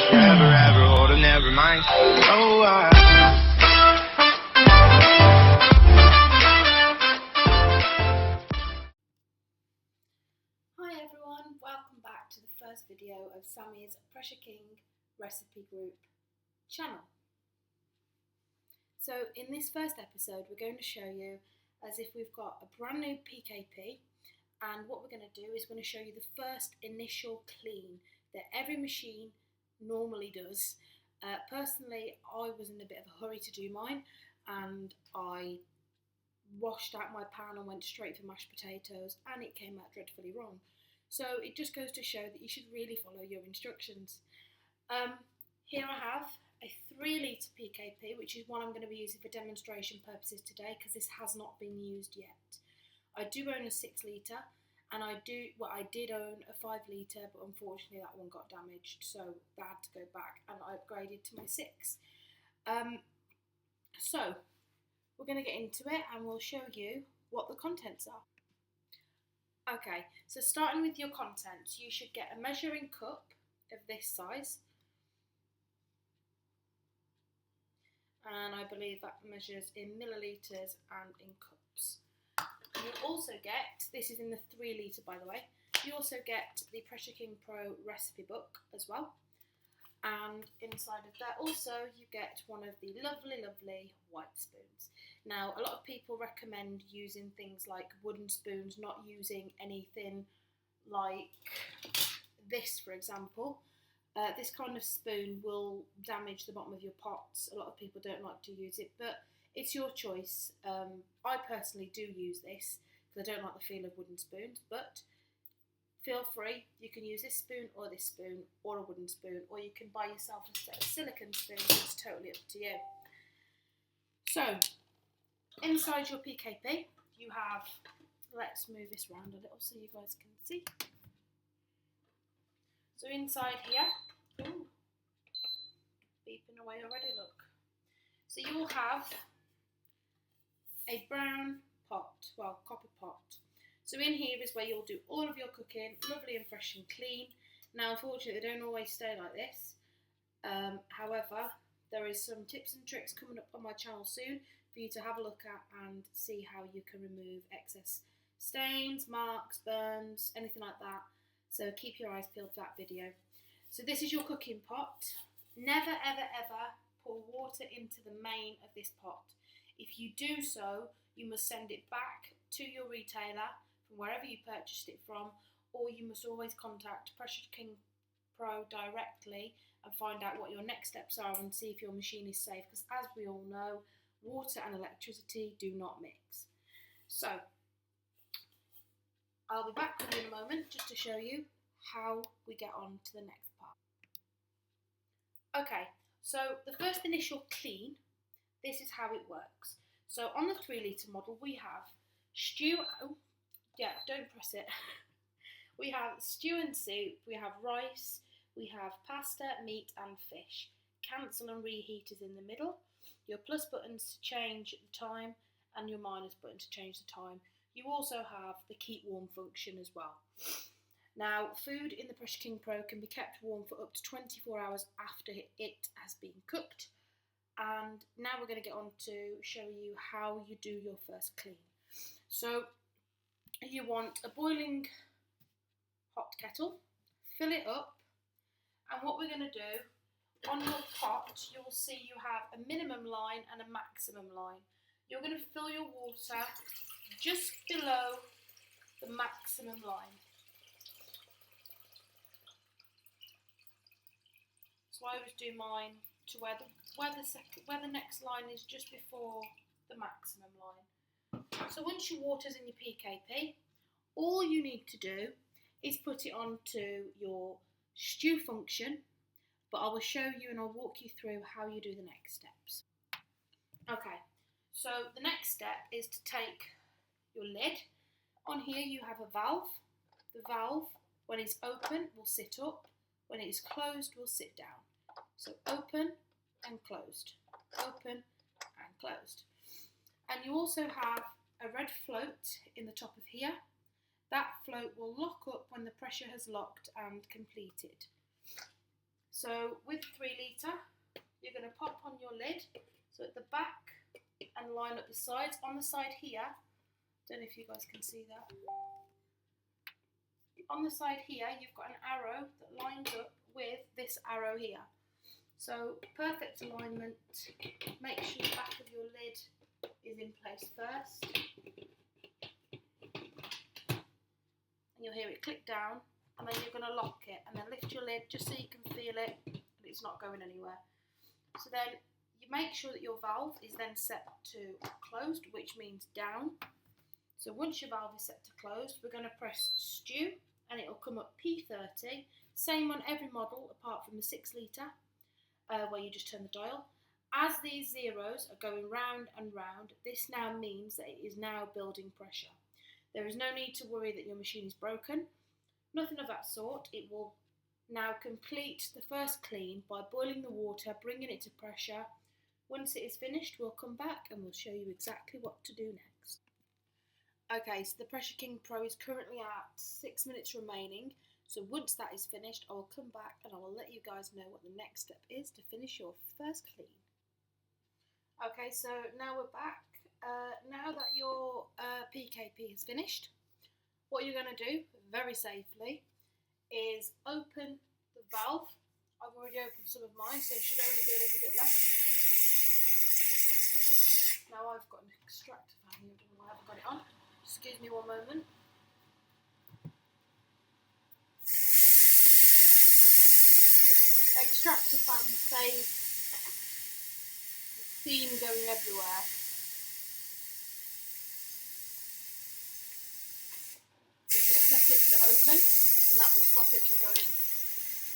forever, ever, hold on, never mind. Oh, Hi everyone, welcome back to the first video of Sammie's Pressure King Recipe Group channel. So in this first episode we're going to show you as if we've got a brand new PKP, and what we're going to do is we're going to show you the first initial clean that every machine normally does. Personally, I was in a bit of a hurry to do mine and I washed out my pan and went straight for mashed potatoes, and it came out dreadfully wrong. So it just goes to show that you should really follow your instructions. Here I have a 3 litre PKP, which is one I'm going to be using for demonstration purposes today because this has not been used yet. I do own a 6 litre, and I did own a 5 litre, but unfortunately that one got damaged, so that had to go back and I upgraded to my 6. So we're going to get into it and we'll show you what the contents are. Okay, so starting with your contents, you should get a measuring cup of this size, and I believe that measures in millilitres and in cups. You also get, this is in the 3 litre by the way, you also get the Pressure King Pro recipe book as well, and inside of that also you get one of the lovely white spoons. Now a lot of people recommend using things like wooden spoons, not using anything like this for example. This kind of spoon will damage the bottom of your pots. A lot of people don't like to use it, but it's your choice. I personally do use this because I don't like the feel of wooden spoons, but feel free. You can use this spoon or a wooden spoon, or you can buy yourself a set of silicone spoons. It's totally up to you. So, inside your PKP, you have, let's move this around a little so you guys can see. So inside here, ooh, beeping away already, look. So you will have a brown pot, well, copper pot. So in here is where you'll do all of your cooking, lovely and fresh and clean. Now unfortunately they don't always stay like this. However, there is some tips and tricks coming up on my channel soon for you to have a look at and see how you can remove excess stains, marks, burns, anything like that. So keep your eyes peeled for that video. So this is your cooking pot. Never ever ever pour water into the main of this pot. If you do so, you must send it back to your retailer from wherever you purchased it from, or you must always contact Pressure King Pro directly and find out what your next steps are and see if your machine is safe, because as we all know, water and electricity do not mix. So I'll be back with you in a moment just to show you how we get on to the next part. Okay, so the first initial clean, this is how it works. So on the 3 litre model we have stew, oh yeah, don't press it. We have stew and soup, we have rice, we have pasta, meat and fish. Cancel and reheat is in the middle. Your plus buttons to change the time and your minus button to change the time. You also have the keep warm function as well. Now, food in the Pressure King Pro can be kept warm for up to 24 hours after it has been cooked. And now we're going to get on to show you how you do your first clean. So, you want a boiling hot kettle, fill it up, and what we're going to do, on your pot, you'll see you have a minimum line and a maximum line. You're going to fill your water just below the maximum line. So I always do mine to where the next line is just before the maximum line. So once your water's in your PKP, all you need to do is put it onto your stew function, but I will show you and I'll walk you through how you do the next steps. Okay, so the next step is to take your lid. On here you have a valve. The valve, when it's open, will sit up. When it is closed, will sit down. So open and closed, open and closed. And you also have a red float in the top of here. That float will lock up when the pressure has locked and completed. So with 3 litre, you're going to pop on your lid, so at the back, and line up the sides. On the side here, don't know if you guys can see that. On the side here, you've got an arrow that lines up with this arrow here. So perfect alignment. Make sure the back of your lid is in place first. And you'll hear it click down, and then you're going to lock it, and then lift your lid just so you can feel it, and it's not going anywhere. So then you make sure that your valve is then set to closed, which means down. So once your valve is set to closed, we're going to press stew, and it'll come up P30. Same on every model apart from the 6 litre, where you just turn the dial. As these zeros are going round and round, this now means that it is now building pressure. There is no need to worry that your machine is broken. Nothing of that sort. It will now complete the first clean by boiling the water, bringing it to pressure. Once it is finished, we'll come back and we'll show you exactly what to do next. Okay, so the Pressure King Pro is currently at 6 minutes remaining. So once that is finished, I will come back and I will let you guys know what the next step is to finish your first clean. Okay, so now we're back. Now that your PKP is finished, what you're going to do, very safely, is open the valve. I've already opened some of mine, so it should only be a little bit left. Now I've got an extractor fan here, I don't know why I haven't got it on. Excuse me one moment. The extractor fan saves the steam going everywhere. So just set it to open, and that will stop it from going.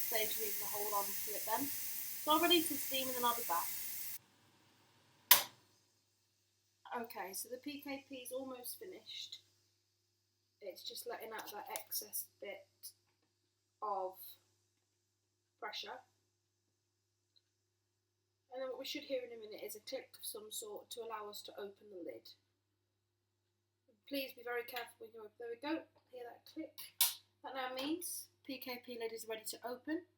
Saves you leaving a hold on to it then. So I'll release the steam and then I'll be back. Okay, so the PKP is almost finished. It's just letting out that excess bit of pressure. And then what we should hear in a minute is a click of some sort to allow us to open the lid. Please be very careful when you open. There we go, hear that click. That now means PKP lid is ready to open.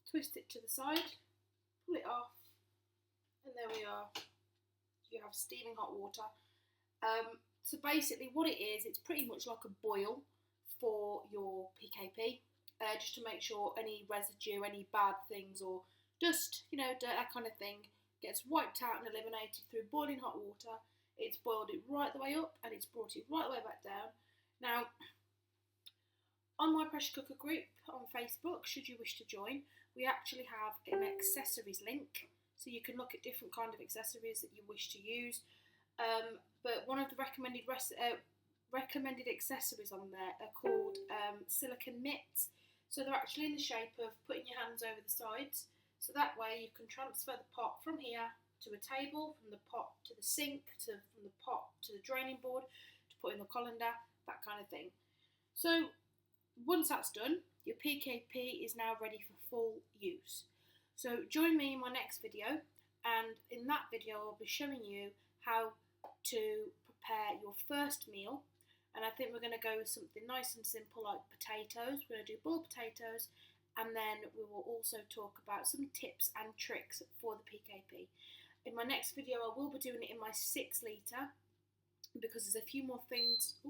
Twist it to the side, pull it off, and there we are. You have steaming hot water. So basically what it is, it's pretty much like a boil for your PKP, just to make sure any residue, any bad things or dust, you know, dirt, that kind of thing, gets wiped out and eliminated through boiling hot water. It's boiled it right the way up and it's brought it right the way back down. Now, on my pressure cooker group on Facebook, should you wish to join, we actually have an accessories link. So you can look at different kind of accessories that you wish to use. But one of the recommended accessories on there are called silicone mitts. So they're actually in the shape of putting your hands over the sides. So that way you can transfer the pot from here to a table, from the pot to the sink, from the pot to the draining board, to put in the colander, that kind of thing. So once that's done, your PKP is now ready for full use. So join me in my next video, and in that video I'll be showing you how to prepare your first meal. And I think we're going to go with something nice and simple like potatoes. We're going to do boiled potatoes, and then we will also talk about some tips and tricks for the PKP. In my next video I will be doing it in my 6 litre, because there's a few more things,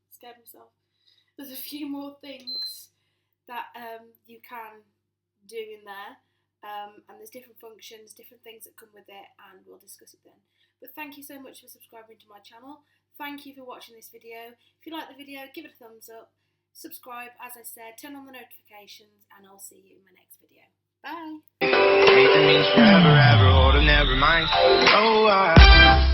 scared myself. There's a few more things that you can do in there, and there's different functions, different things that come with it, and we'll discuss it then. But thank you so much for subscribing to my channel. Thank you for watching this video. If you like the video, give it a thumbs up, subscribe, as I said, turn on the notifications, and I'll see you in my next video. Bye. Everything means forever, ever, hold never mind. Oh,